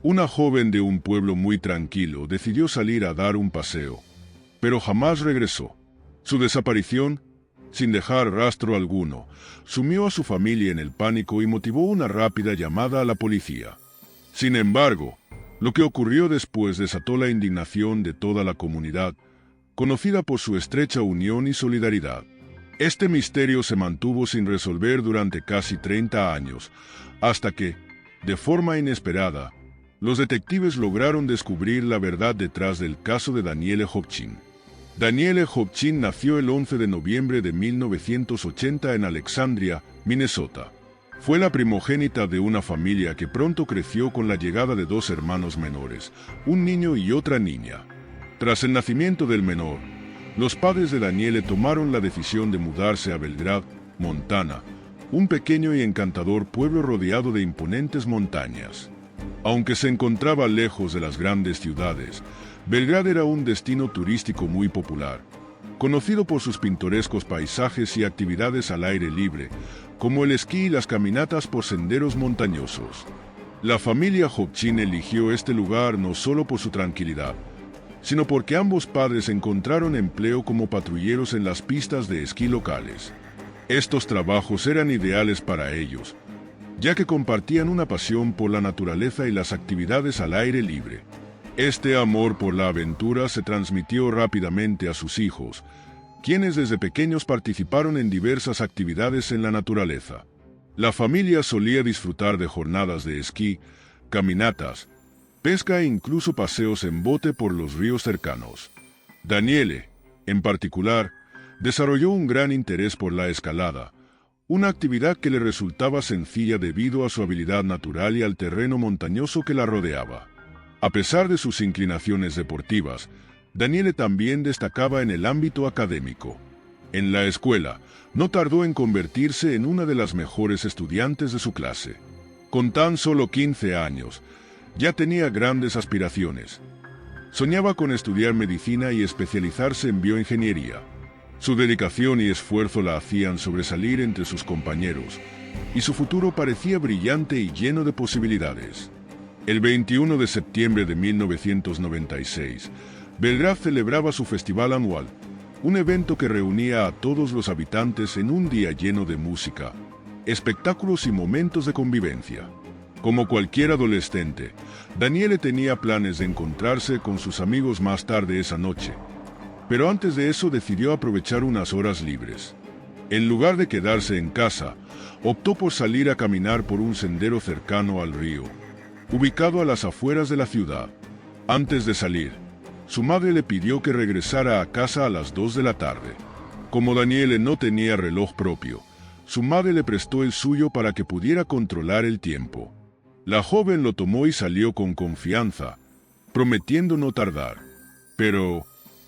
Una joven de un pueblo muy tranquilo decidió salir a dar un paseo, pero jamás regresó. Su desaparición, sin dejar rastro alguno, sumió a su familia en el pánico y motivó una rápida llamada a la policía. Sin embargo, lo que ocurrió después desató la indignación de toda la comunidad, conocida por su estrecha unión y solidaridad. Este misterio se mantuvo sin resolver durante casi 30 años, hasta que, de forma inesperada, los detectives lograron descubrir la verdad detrás del caso de Danielle Hopchin. Danielle Hopchin nació el 11 de noviembre de 1980 en Alexandria, Minnesota. Fue la primogénita de una familia que pronto creció con la llegada de dos hermanos menores, un niño y otra niña. Tras el nacimiento del menor, los padres de Danielle tomaron la decisión de mudarse a Belgrade, Montana, un pequeño y encantador pueblo rodeado de imponentes montañas. Aunque se encontraba lejos de las grandes ciudades, Belgrade era un destino turístico muy popular, conocido por sus pintorescos paisajes y actividades al aire libre, como el esquí y las caminatas por senderos montañosos. La familia Hopchin eligió este lugar no solo por su tranquilidad, sino porque ambos padres encontraron empleo como patrulleros en las pistas de esquí locales. Estos trabajos eran ideales para ellos, ya que compartían una pasión por la naturaleza y las actividades al aire libre. Este amor por la aventura se transmitió rápidamente a sus hijos, quienes desde pequeños participaron en diversas actividades en la naturaleza. La familia solía disfrutar de jornadas de esquí, caminatas, pesca e incluso paseos en bote por los ríos cercanos. Danielle, en particular, desarrolló un gran interés por la escalada, una actividad que le resultaba sencilla debido a su habilidad natural y al terreno montañoso que la rodeaba. A pesar de sus inclinaciones deportivas, Danielle también destacaba en el ámbito académico. En la escuela, no tardó en convertirse en una de las mejores estudiantes de su clase. Con tan solo 15 años, ya tenía grandes aspiraciones. Soñaba con estudiar medicina y especializarse en bioingeniería. Su dedicación y esfuerzo la hacían sobresalir entre sus compañeros, y su futuro parecía brillante y lleno de posibilidades. El 21 de septiembre de 1996, Belgrade celebraba su festival anual, un evento que reunía a todos los habitantes en un día lleno de música, espectáculos y momentos de convivencia. Como cualquier adolescente, Danielle tenía planes de encontrarse con sus amigos más tarde esa noche, pero antes de eso decidió aprovechar unas horas libres. En lugar de quedarse en casa, optó por salir a caminar por un sendero cercano al río, ubicado a las afueras de la ciudad. Antes de salir, su madre le pidió que regresara a casa a las 2 de la tarde. Como Danielle no tenía reloj propio, su madre le prestó el suyo para que pudiera controlar el tiempo. La joven lo tomó y salió con confianza, prometiendo no tardar. Pero,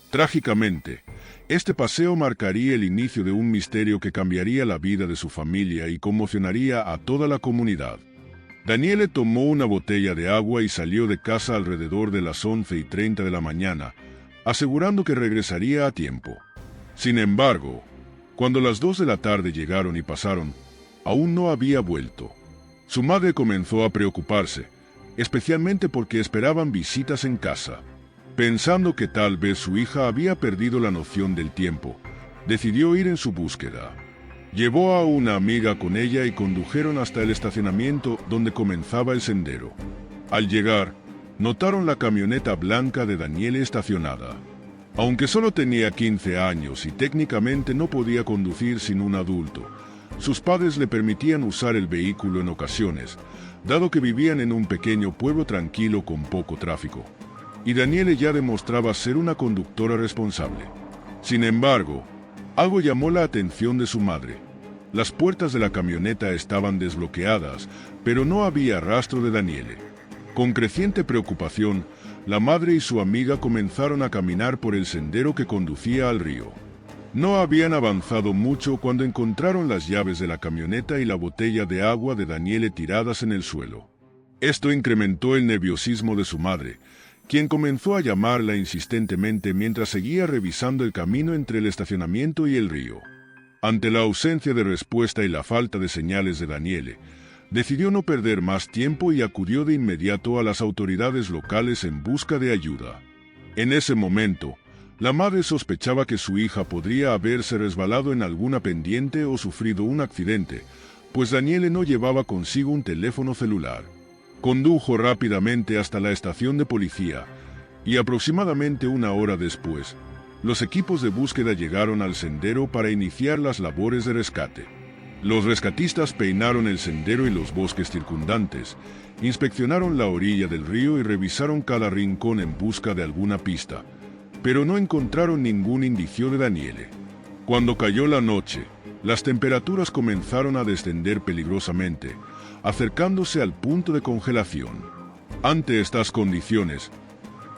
trágicamente, este paseo marcaría el inicio de un misterio que cambiaría la vida de su familia y conmocionaría a toda la comunidad. Danielle tomó una botella de agua y salió de casa alrededor de las 11:30 de la mañana, asegurando que regresaría a tiempo. Sin embargo, cuando las 2 de la tarde llegaron y pasaron, aún no había vuelto. Su madre comenzó a preocuparse, especialmente porque esperaban visitas en casa. Pensando que tal vez su hija había perdido la noción del tiempo, decidió ir en su búsqueda. Llevó a una amiga con ella y condujeron hasta el estacionamiento donde comenzaba el sendero. Al llegar, notaron la camioneta blanca de Danielle estacionada. Aunque solo tenía 15 años y técnicamente no podía conducir sin un adulto, sus padres le permitían usar el vehículo en ocasiones, dado que vivían en un pequeño pueblo tranquilo con poco tráfico. Y Danielle ya demostraba ser una conductora responsable. Sin embargo, algo llamó la atención de su madre. Las puertas de la camioneta estaban desbloqueadas, pero no había rastro de Danielle. Con creciente preocupación, la madre y su amiga comenzaron a caminar por el sendero que conducía al río. No habían avanzado mucho cuando encontraron las llaves de la camioneta y la botella de agua de Danielle tiradas en el suelo. Esto incrementó el nerviosismo de su madre, quien comenzó a llamarla insistentemente mientras seguía revisando el camino entre el estacionamiento y el río. Ante la ausencia de respuesta y la falta de señales de Danielle, decidió no perder más tiempo y acudió de inmediato a las autoridades locales en busca de ayuda. En ese momento, la madre sospechaba que su hija podría haberse resbalado en alguna pendiente o sufrido un accidente, pues Daniele no llevaba consigo un teléfono celular. Condujo rápidamente hasta la estación de policía, y aproximadamente una hora después, los equipos de búsqueda llegaron al sendero para iniciar las labores de rescate. Los rescatistas peinaron el sendero y los bosques circundantes, inspeccionaron la orilla del río y revisaron cada rincón en busca de alguna pista, pero no encontraron ningún indicio de Daniele. Cuando cayó la noche, las temperaturas comenzaron a descender peligrosamente, acercándose al punto de congelación. Ante estas condiciones,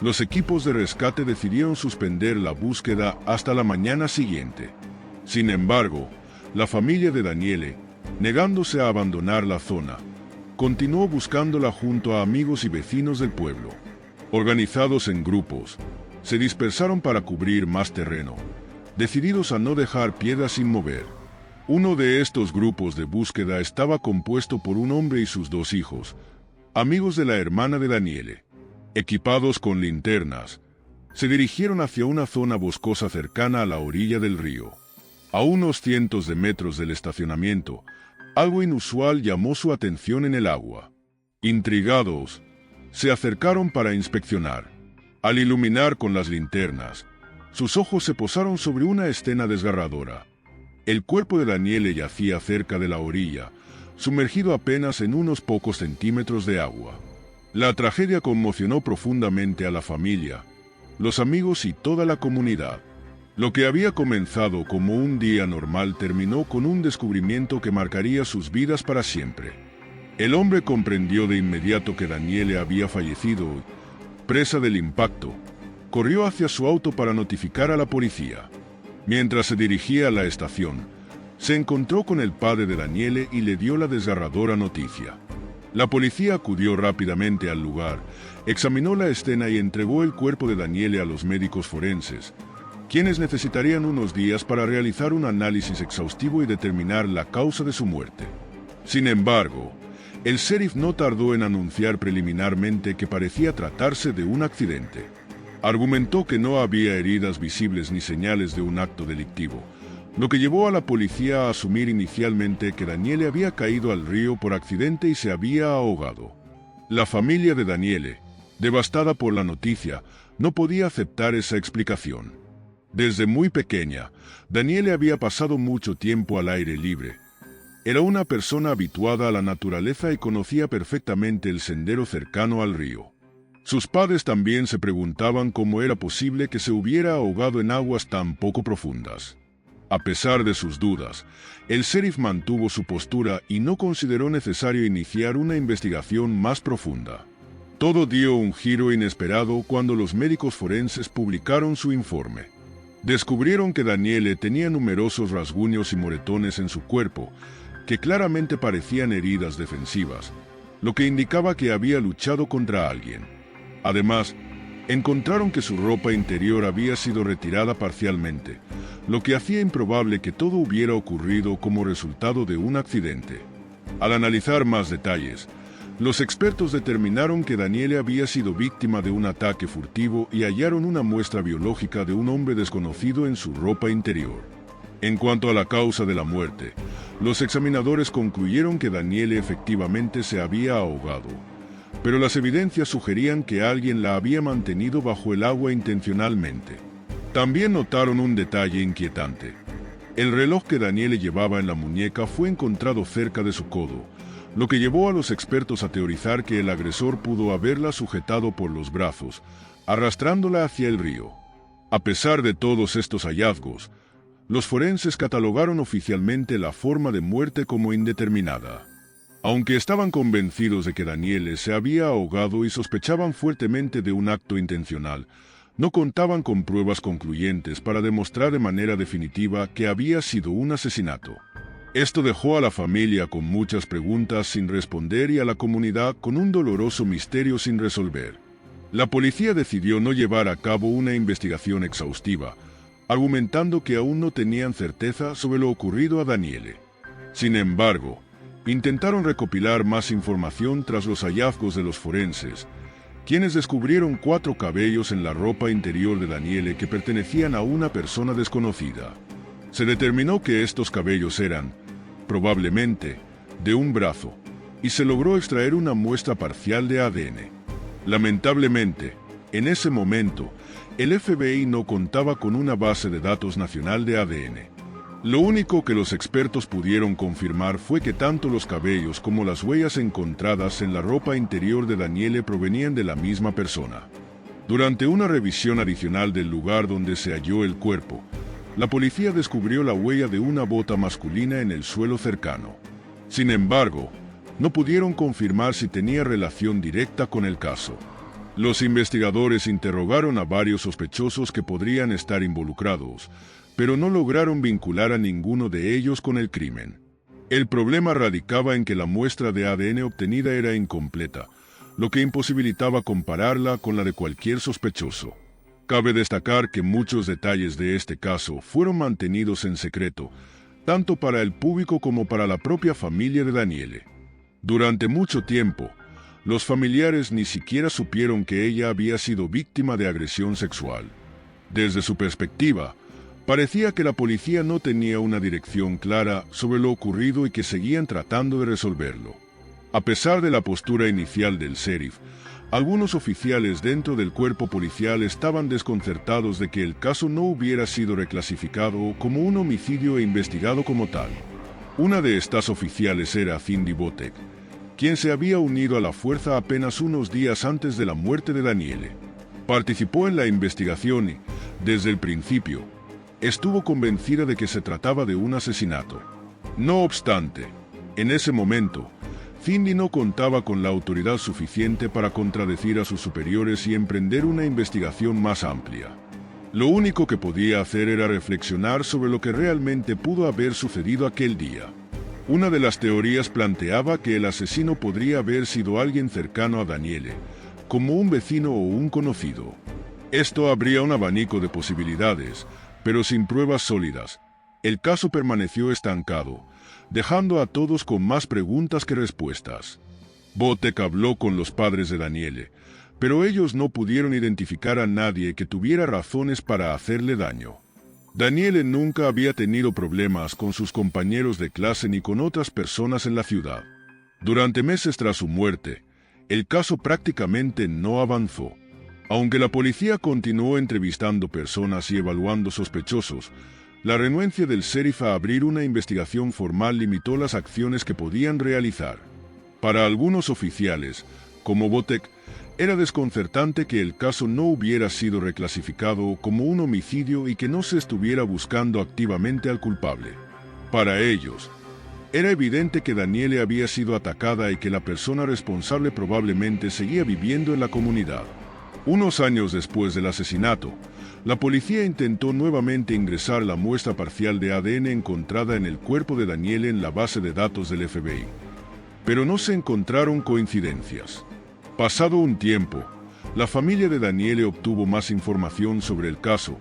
los equipos de rescate decidieron suspender la búsqueda hasta la mañana siguiente. Sin embargo, la familia de Daniele, negándose a abandonar la zona, continuó buscándola junto a amigos y vecinos del pueblo. Organizados en grupos, se dispersaron para cubrir más terreno, decididos a no dejar piedra sin mover. Uno de estos grupos de búsqueda estaba compuesto por un hombre y sus 2 hijos, amigos de la hermana de Daniele. Equipados con linternas, se dirigieron hacia una zona boscosa cercana a la orilla del río. A unos cientos de metros del estacionamiento, algo inusual llamó su atención en el agua. Intrigados, se acercaron para inspeccionar. Al iluminar con las linternas, sus ojos se posaron sobre una escena desgarradora. El cuerpo de Daniele yacía cerca de la orilla, sumergido apenas en unos pocos centímetros de agua. La tragedia conmocionó profundamente a la familia, los amigos y toda la comunidad. Lo que había comenzado como un día normal terminó con un descubrimiento que marcaría sus vidas para siempre. El hombre comprendió de inmediato que Daniele había fallecido y, presa del impacto, corrió hacia su auto para notificar a la policía. Mientras se dirigía a la estación, se encontró con el padre de Daniele y le dio la desgarradora noticia. La policía acudió rápidamente al lugar, examinó la escena y entregó el cuerpo de Daniele a los médicos forenses, quienes necesitarían unos días para realizar un análisis exhaustivo y determinar la causa de su muerte. Sin embargo, el sheriff no tardó en anunciar preliminarmente que parecía tratarse de un accidente. Argumentó que no había heridas visibles ni señales de un acto delictivo, lo que llevó a la policía a asumir inicialmente que Daniele había caído al río por accidente y se había ahogado. La familia de Daniele, devastada por la noticia, no podía aceptar esa explicación. Desde muy pequeña, Daniele había pasado mucho tiempo al aire libre. Era una persona habituada a la naturaleza y conocía perfectamente el sendero cercano al río. Sus padres también se preguntaban cómo era posible que se hubiera ahogado en aguas tan poco profundas. A pesar de sus dudas, el sheriff mantuvo su postura y no consideró necesario iniciar una investigación más profunda. Todo dio un giro inesperado cuando los médicos forenses publicaron su informe. Descubrieron que Daniele tenía numerosos rasguños y moretones en su cuerpo, que claramente parecían heridas defensivas, lo que indicaba que había luchado contra alguien. Además, encontraron que su ropa interior había sido retirada parcialmente, lo que hacía improbable que todo hubiera ocurrido como resultado de un accidente. Al analizar más detalles, los expertos determinaron que Daniele había sido víctima de un ataque furtivo y hallaron una muestra biológica de un hombre desconocido en su ropa interior. En cuanto a la causa de la muerte, los examinadores concluyeron que Daniele efectivamente se había ahogado, pero las evidencias sugerían que alguien la había mantenido bajo el agua intencionalmente. También notaron un detalle inquietante. El reloj que Daniele llevaba en la muñeca fue encontrado cerca de su codo, lo que llevó a los expertos a teorizar que el agresor pudo haberla sujetado por los brazos, arrastrándola hacia el río. A pesar de todos estos hallazgos, los forenses catalogaron oficialmente la forma de muerte como indeterminada. Aunque estaban convencidos de que Daniele se había ahogado y sospechaban fuertemente de un acto intencional, no contaban con pruebas concluyentes para demostrar de manera definitiva que había sido un asesinato. Esto dejó a la familia con muchas preguntas sin responder y a la comunidad con un doloroso misterio sin resolver. La policía decidió no llevar a cabo una investigación exhaustiva, argumentando que aún no tenían certeza sobre lo ocurrido a Daniele. Sin embargo, Intentaron recopilar más información tras los hallazgos de los forenses, quienes descubrieron 4 cabellos en la ropa interior de Daniele que pertenecían a una persona desconocida. Se determinó que estos cabellos eran, probablemente, de un brazo, y se logró extraer una muestra parcial de ADN. Lamentablemente, en ese momento, el FBI no contaba con una base de datos nacional de ADN. Lo único que los expertos pudieron confirmar fue que tanto los cabellos como las huellas encontradas en la ropa interior de Daniele provenían de la misma persona. Durante una revisión adicional del lugar donde se halló el cuerpo, la policía descubrió la huella de una bota masculina en el suelo cercano. Sin embargo, no pudieron confirmar si tenía relación directa con el caso. Los investigadores interrogaron a varios sospechosos que podrían estar involucrados, pero no lograron vincular a ninguno de ellos con el crimen. El problema radicaba en que la muestra de ADN obtenida era incompleta, lo que imposibilitaba compararla con la de cualquier sospechoso. Cabe destacar que muchos detalles de este caso fueron mantenidos en secreto, tanto para el público como para la propia familia de Daniele. Durante mucho tiempo, los familiares ni siquiera supieron que ella había sido víctima de agresión sexual. Desde su perspectiva, parecía que la policía no tenía una dirección clara sobre lo ocurrido y que seguían tratando de resolverlo. A pesar de la postura inicial del sheriff, algunos oficiales dentro del cuerpo policial estaban desconcertados de que el caso no hubiera sido reclasificado como un homicidio e investigado como tal. Una de estas oficiales era Cindy Botek, quien se había unido a la fuerza apenas unos días antes de la muerte de Daniele. Participó en la investigación y, desde el principio, estuvo convencida de que se trataba de un asesinato. No obstante, en ese momento, Cindy no contaba con la autoridad suficiente para contradecir a sus superiores y emprender una investigación más amplia. Lo único que podía hacer era reflexionar sobre lo que realmente pudo haber sucedido aquel día. Una de las teorías planteaba que el asesino podría haber sido alguien cercano a Daniele, como un vecino o un conocido. Esto abría un abanico de posibilidades, pero sin pruebas sólidas. El caso permaneció estancado, dejando a todos con más preguntas que respuestas. Botek habló con los padres de Daniele, pero ellos no pudieron identificar a nadie que tuviera razones para hacerle daño. Daniele nunca había tenido problemas con sus compañeros de clase ni con otras personas en la ciudad. Durante meses tras su muerte, el caso prácticamente no avanzó. Aunque la policía continuó entrevistando personas y evaluando sospechosos, la renuencia del sheriff a abrir una investigación formal limitó las acciones que podían realizar. Para algunos oficiales, como Botek, era desconcertante que el caso no hubiera sido reclasificado como un homicidio y que no se estuviera buscando activamente al culpable. Para ellos, era evidente que Daniele había sido atacada y que la persona responsable probablemente seguía viviendo en la comunidad. Unos años después del asesinato, la policía intentó nuevamente ingresar la muestra parcial de ADN encontrada en el cuerpo de Daniele en la base de datos del FBI, pero no se encontraron coincidencias. Pasado un tiempo, la familia de Daniele obtuvo más información sobre el caso,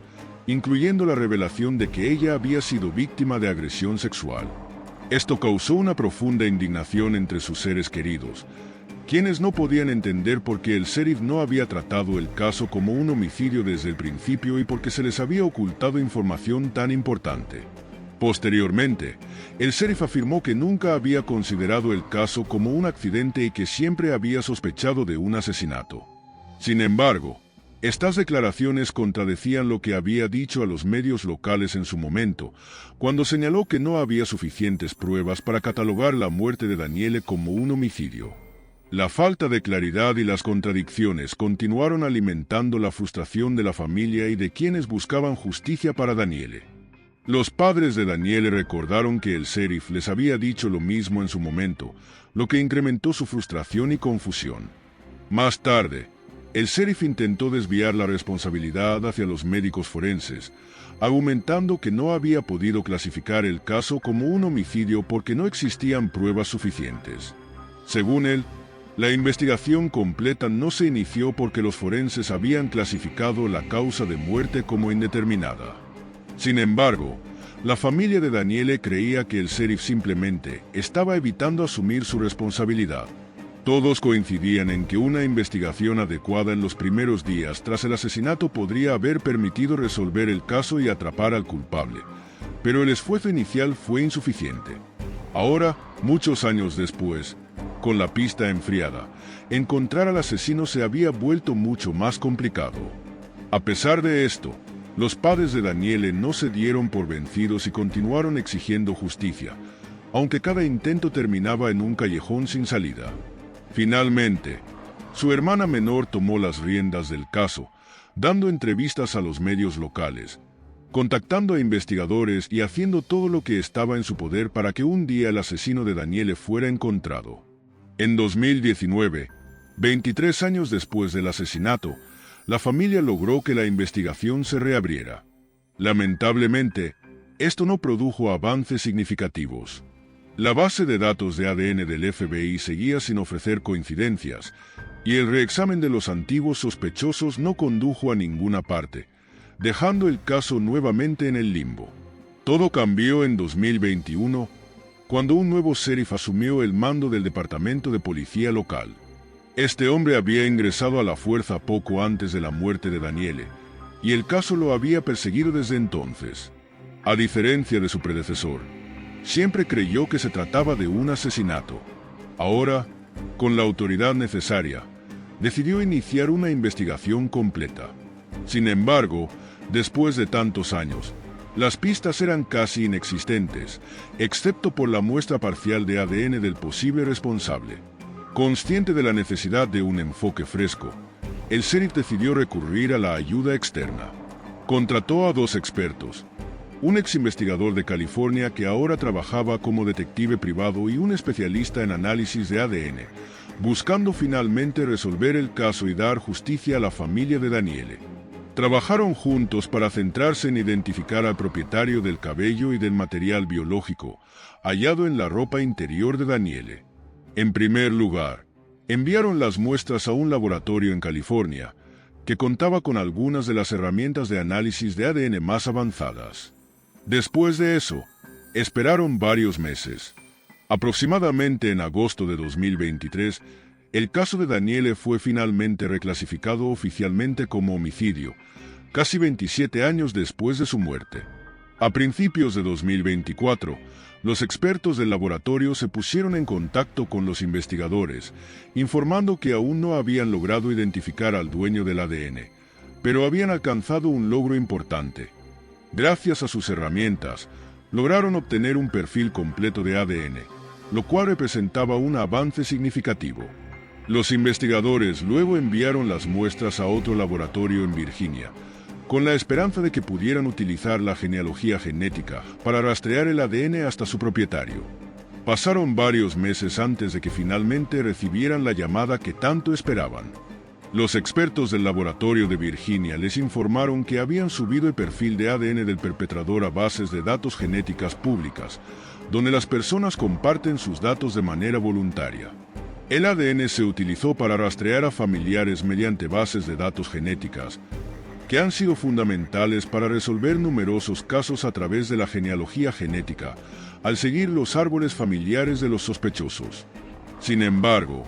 incluyendo la revelación de que ella había sido víctima de agresión sexual. Esto causó una profunda indignación entre sus seres queridos, quienes no podían entender por qué el sheriff no había tratado el caso como un homicidio desde el principio y por qué se les había ocultado información tan importante. Posteriormente, el sheriff afirmó que nunca había considerado el caso como un accidente y que siempre había sospechado de un asesinato. Sin embargo, estas declaraciones contradecían lo que había dicho a los medios locales en su momento, cuando señaló que no había suficientes pruebas para catalogar la muerte de Daniele como un homicidio. La falta de claridad y las contradicciones continuaron alimentando la frustración de la familia y de quienes buscaban justicia para Daniele. Los padres de Daniele recordaron que el sheriff les había dicho lo mismo en su momento, lo que incrementó su frustración y confusión. Más tarde, el sheriff intentó desviar la responsabilidad hacia los médicos forenses, argumentando que no había podido clasificar el caso como un homicidio porque no existían pruebas suficientes. Según él, la investigación completa no se inició porque los forenses habían clasificado la causa de muerte como indeterminada. Sin embargo, La familia de Daniele creía que el sheriff simplemente estaba evitando asumir su responsabilidad. Todos coincidían en que una investigación adecuada en los primeros días tras el asesinato podría haber permitido resolver el caso y atrapar al culpable, pero el esfuerzo inicial fue insuficiente. Ahora, muchos años después, con la pista enfriada, encontrar al asesino se había vuelto mucho más complicado. A pesar de esto, los padres de Daniele no se dieron por vencidos y continuaron exigiendo justicia, aunque cada intento terminaba en un callejón sin salida. Finalmente, su hermana menor tomó las riendas del caso, dando entrevistas a los medios locales, contactando a investigadores y haciendo todo lo que estaba en su poder para que un día el asesino de Daniele fuera encontrado. En 2019, 23 años después del asesinato, la familia logró que la investigación se reabriera. Lamentablemente, esto no produjo avances significativos. La base de datos de ADN del FBI seguía sin ofrecer coincidencias, y el reexamen de los antiguos sospechosos no condujo a ninguna parte, dejando el caso nuevamente en el limbo. Todo cambió en 2021, cuando un nuevo sheriff asumió el mando del departamento de policía local. Este hombre había ingresado a la fuerza poco antes de la muerte de Daniele, y el caso lo había perseguido desde entonces. A diferencia de su predecesor, siempre creyó que se trataba de un asesinato. Ahora, con la autoridad necesaria, decidió iniciar una investigación completa. Sin embargo, después de tantos años, las pistas eran casi inexistentes, excepto por la muestra parcial de ADN del posible responsable. Consciente de la necesidad de un enfoque fresco, el sheriff decidió recurrir a la ayuda externa. Contrató a 2 expertos, un ex investigador de California que ahora trabajaba como detective privado y un especialista en análisis de ADN, buscando finalmente resolver el caso y dar justicia a la familia de Daniele. Trabajaron juntos para centrarse en identificar al propietario del cabello y del material biológico hallado en la ropa interior de Daniele. En primer lugar, enviaron las muestras a un laboratorio en California, que contaba con algunas de las herramientas de análisis de ADN más avanzadas. Después de eso, esperaron varios meses. Aproximadamente en agosto de 2023, el caso de Daniele fue finalmente reclasificado oficialmente como homicidio, casi 27 años después de su muerte. A principios de 2024, los expertos del laboratorio se pusieron en contacto con los investigadores, informando que aún no habían logrado identificar al dueño del ADN, pero habían alcanzado un logro importante. Gracias a sus herramientas, lograron obtener un perfil completo de ADN, lo cual representaba un avance significativo. Los investigadores luego enviaron las muestras a otro laboratorio en Virginia, con la esperanza de que pudieran utilizar la genealogía genética para rastrear el ADN hasta su propietario. Pasaron varios meses antes de que finalmente recibieran la llamada que tanto esperaban. Los expertos del laboratorio de Virginia les informaron que habían subido el perfil de ADN del perpetrador a bases de datos genéticas públicas, donde las personas comparten sus datos de manera voluntaria. El ADN se utilizó para rastrear a familiares mediante bases de datos genéticas, que han sido fundamentales para resolver numerosos casos a través de la genealogía genética, al seguir los árboles familiares de los sospechosos. Sin embargo,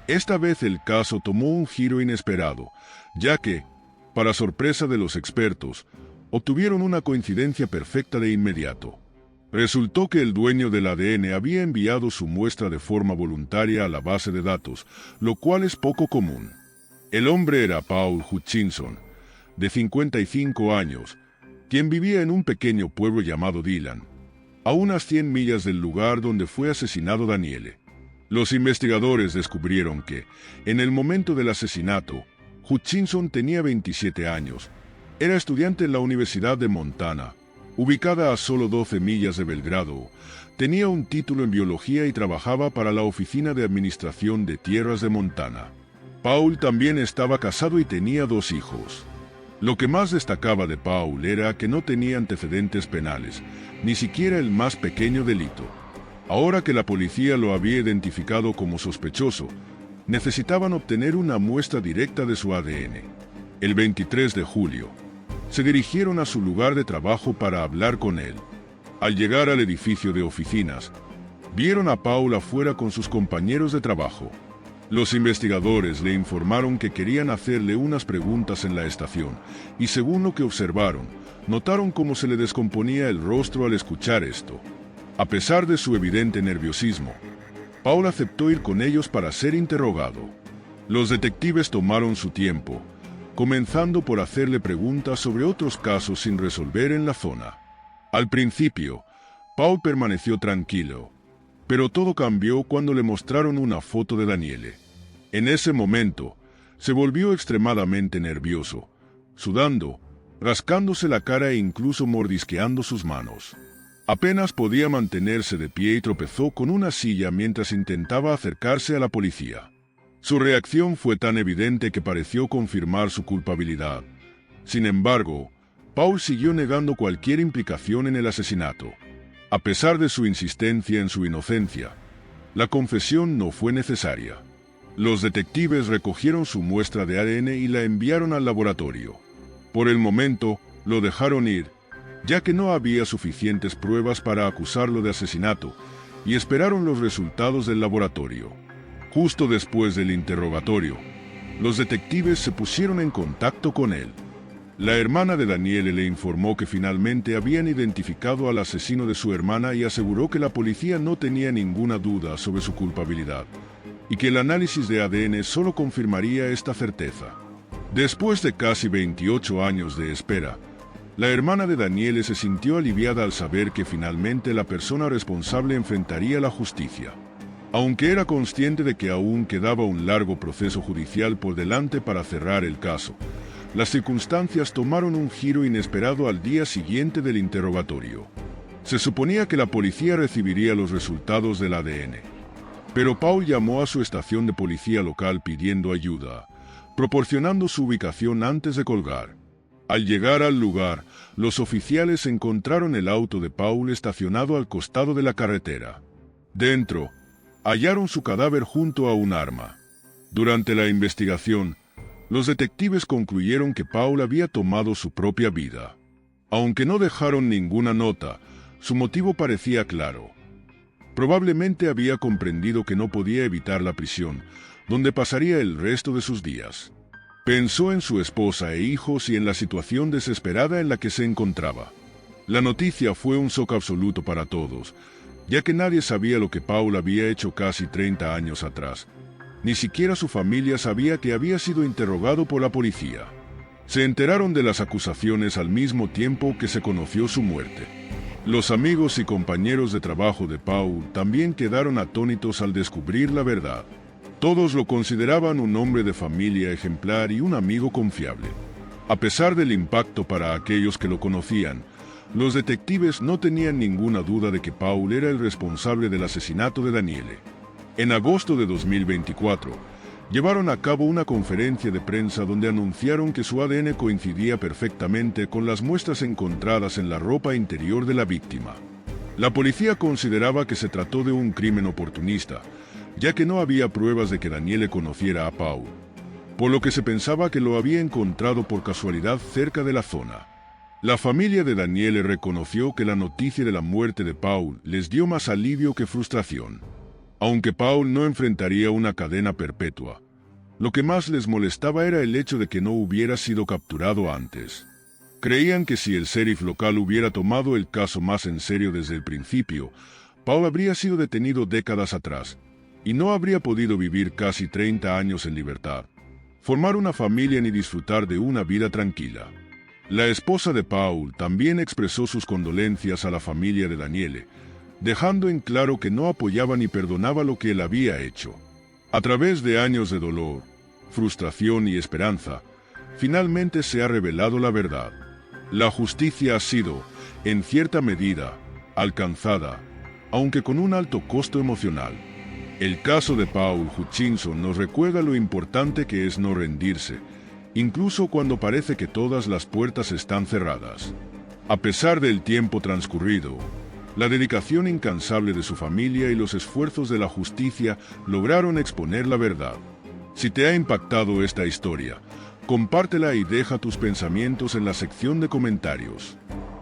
esta vez el caso tomó un giro inesperado, ya que, para sorpresa de los expertos, obtuvieron una coincidencia perfecta de inmediato. Resultó que el dueño del ADN había enviado su muestra de forma voluntaria a la base de datos, lo cual es poco común. El hombre era Paul Hutchinson, de 55 años, quien vivía en un pequeño pueblo llamado Dillon, a unas 100 millas del lugar donde fue asesinado Daniele. Los investigadores descubrieron que, en el momento del asesinato, Hutchinson tenía 27 años, era estudiante en la Universidad de Montana, ubicada a solo 12 millas de Belgrado, tenía un título en biología y trabajaba para la Oficina de Administración de Tierras de Montana. Paul también estaba casado y tenía 2 hijos. Lo que más destacaba de Paul era que no tenía antecedentes penales, ni siquiera el más pequeño delito. Ahora que la policía lo había identificado como sospechoso, necesitaban obtener una muestra directa de su ADN. El 23 de julio, se dirigieron a su lugar de trabajo para hablar con él. Al llegar al edificio de oficinas, vieron a Paul afuera con sus compañeros de trabajo. Los investigadores le informaron que querían hacerle unas preguntas en la estación, y según lo que observaron, notaron cómo se le descomponía el rostro al escuchar esto. A pesar de su evidente nerviosismo, Paul aceptó ir con ellos para ser interrogado. Los detectives tomaron su tiempo, comenzando por hacerle preguntas sobre otros casos sin resolver en la zona. Al principio, Paul permaneció tranquilo, pero todo cambió cuando le mostraron una foto de Daniele. En ese momento, se volvió extremadamente nervioso, sudando, rascándose la cara e incluso mordisqueando sus manos. Apenas podía mantenerse de pie y tropezó con una silla mientras intentaba acercarse a la policía. Su reacción fue tan evidente que pareció confirmar su culpabilidad. Sin embargo, Paul siguió negando cualquier implicación en el asesinato. A pesar de su insistencia en su inocencia, la confesión no fue necesaria. Los detectives recogieron su muestra de ADN y la enviaron al laboratorio. Por el momento, lo dejaron ir, ya que no había suficientes pruebas para acusarlo de asesinato, y esperaron los resultados del laboratorio. Justo después del interrogatorio, los detectives se pusieron en contacto con él. La hermana de Daniele le informó que finalmente habían identificado al asesino de su hermana y aseguró que la policía no tenía ninguna duda sobre su culpabilidad, y que el análisis de ADN solo confirmaría esta certeza. Después de casi 28 años de espera, la hermana de Daniele se sintió aliviada al saber que finalmente la persona responsable enfrentaría la justicia. Aunque era consciente de que aún quedaba un largo proceso judicial por delante para cerrar el caso, las circunstancias tomaron un giro inesperado al día siguiente del interrogatorio. Se suponía que la policía recibiría los resultados del ADN, pero Paul llamó a su estación de policía local pidiendo ayuda, proporcionando su ubicación antes de colgar. Al llegar al lugar, los oficiales encontraron el auto de Paul estacionado al costado de la carretera. Dentro, hallaron su cadáver junto a un arma. Durante la investigación, los detectives concluyeron que Paul había tomado su propia vida. Aunque no dejaron ninguna nota, su motivo parecía claro. Probablemente había comprendido que no podía evitar la prisión, donde pasaría el resto de sus días. Pensó en su esposa e hijos y en la situación desesperada en la que se encontraba. La noticia fue un shock absoluto para todos, ya que nadie sabía lo que Paul había hecho casi 30 años atrás. Ni siquiera su familia sabía que había sido interrogado por la policía. Se enteraron de las acusaciones al mismo tiempo que se conoció su muerte. Los amigos y compañeros de trabajo de Paul también quedaron atónitos al descubrir la verdad. Todos lo consideraban un hombre de familia ejemplar y un amigo confiable. A pesar del impacto para aquellos que lo conocían, los detectives no tenían ninguna duda de que Paul era el responsable del asesinato de Daniele. En agosto de 2024, llevaron a cabo una conferencia de prensa donde anunciaron que su ADN coincidía perfectamente con las muestras encontradas en la ropa interior de la víctima. La policía consideraba que se trató de un crimen oportunista, ya que no había pruebas de que Daniele conociera a Paul, por lo que se pensaba que lo había encontrado por casualidad cerca de la zona. La familia de Daniele reconoció que la noticia de la muerte de Paul les dio más alivio que frustración. Aunque Paul no enfrentaría una cadena perpetua, lo que más les molestaba era el hecho de que no hubiera sido capturado antes. Creían que si el sheriff local hubiera tomado el caso más en serio desde el principio, Paul habría sido detenido décadas atrás, y no habría podido vivir casi 30 años en libertad, formar una familia ni disfrutar de una vida tranquila. La esposa de Paul también expresó sus condolencias a la familia de Daniele, dejando en claro que no apoyaba ni perdonaba lo que él había hecho. A través de años de dolor, frustración y esperanza, finalmente se ha revelado la verdad. La justicia ha sido, en cierta medida, alcanzada, aunque con un alto costo emocional. El caso de Paul Hutchinson nos recuerda lo importante que es no rendirse, incluso cuando parece que todas las puertas están cerradas. A pesar del tiempo transcurrido, la dedicación incansable de su familia y los esfuerzos de la justicia lograron exponer la verdad. Si te ha impactado esta historia, compártela y deja tus pensamientos en la sección de comentarios.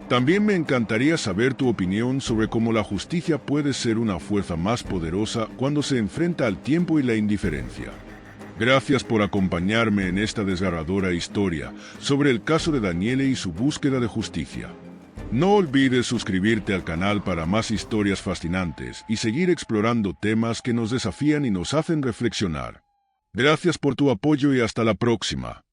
También me encantaría saber tu opinión sobre cómo la justicia puede ser una fuerza más poderosa cuando se enfrenta al tiempo y la indiferencia. Gracias por acompañarme en esta desgarradora historia sobre el caso de Daniele y su búsqueda de justicia. No olvides suscribirte al canal para más historias fascinantes y seguir explorando temas que nos desafían y nos hacen reflexionar. Gracias por tu apoyo y hasta la próxima.